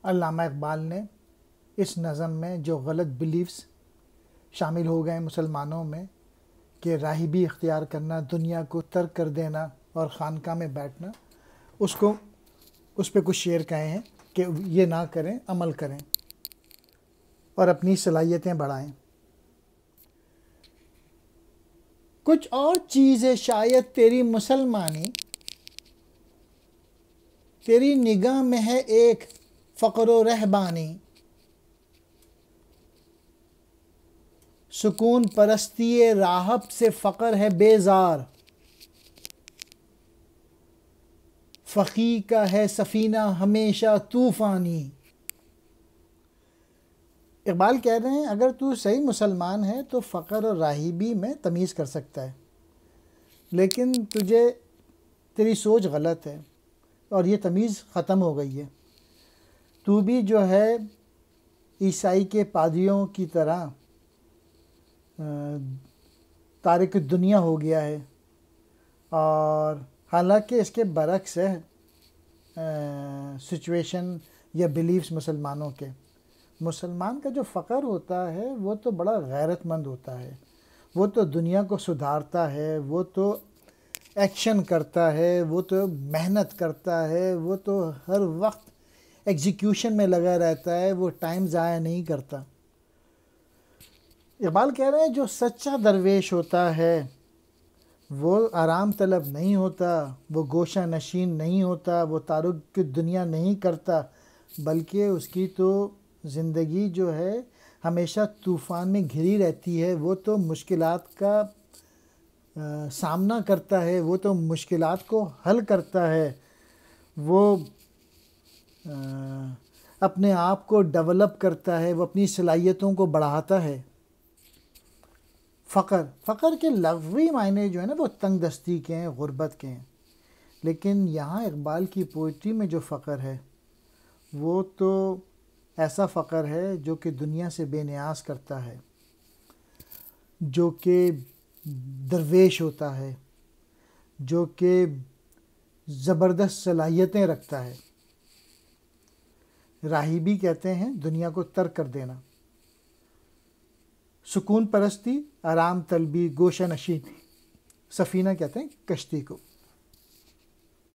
علامہ اقبال نے اس نظم میں جو غلط بلیفز شامل ہو گئے مسلمانوں میں کہ راہبی اختیار کرنا، دنیا کو ترک کر دینا اور خانقاہ میں بیٹھنا، اس پہ کچھ شعر کہے ہیں کہ یہ نہ کریں، عمل کریں اور اپنی صلاحیتیں بڑھائیں۔ کچھ اور چیز ہے شاید تیری مسلمانی، تیری نگاہ میں ہے ایک فقر و رہبانی، سکون پرستی راہب سے فقر ہے بیزار، فقی کا ہے سفینہ ہمیشہ طوفانی۔ اقبال کہہ رہے ہیں اگر تو صحیح مسلمان ہے تو فقر اور راہبی میں تمیز کر سکتا ہے، لیکن تیری سوچ غلط ہے اور یہ تمیز ختم ہو گئی ہے۔ تو بھی جو ہے عیسائی کے پادریوں کی طرح تارک دنیا ہو گیا ہے، اور حالانکہ اس کے برعکس ہے سچویشن یا بلیفز مسلمانوں کے۔ مسلمان کا جو فقر ہوتا ہے وہ تو بڑا غیرت مند ہوتا ہے، وہ تو دنیا کو سدھارتا ہے، وہ تو ایکشن کرتا ہے، وہ تو محنت کرتا ہے، وہ تو ہر وقت ایگزیکیوشن میں لگا رہتا ہے، وہ ٹائم ضائع نہیں کرتا۔ اقبال کہہ رہے ہیں جو سچا درویش ہوتا ہے وہ آرام طلب نہیں ہوتا، وہ گوشہ نشین نہیں ہوتا، وہ تارک کی دنیا نہیں کرتا، بلکہ اس کی تو زندگی جو ہے ہمیشہ طوفان میں گھری رہتی ہے۔ وہ تو مشکلات کا سامنا کرتا ہے، وہ تو مشکلات کو حل کرتا ہے، وہ اپنے آپ کو ڈیولپ کرتا ہے، وہ اپنی صلاحیتوں کو بڑھاتا ہے۔ فقر کے لغوی معنی جو ہے نا وہ تنگ دستی کے ہیں، غربت کے ہیں، لیکن یہاں اقبال کی پوئٹری میں جو فقر ہے وہ تو ایسا فقر ہے جو کہ دنیا سے بے نیاز کرتا ہے، جو کہ درویش ہوتا ہے، جو کہ زبردست صلاحیتیں رکھتا ہے۔ راہبی کہتے ہیں دنیا کو ترک کر دینا، سکون پرستی، آرام طلبی، گوشہ نشینی، سفینہ کہتے ہیں کشتی کو۔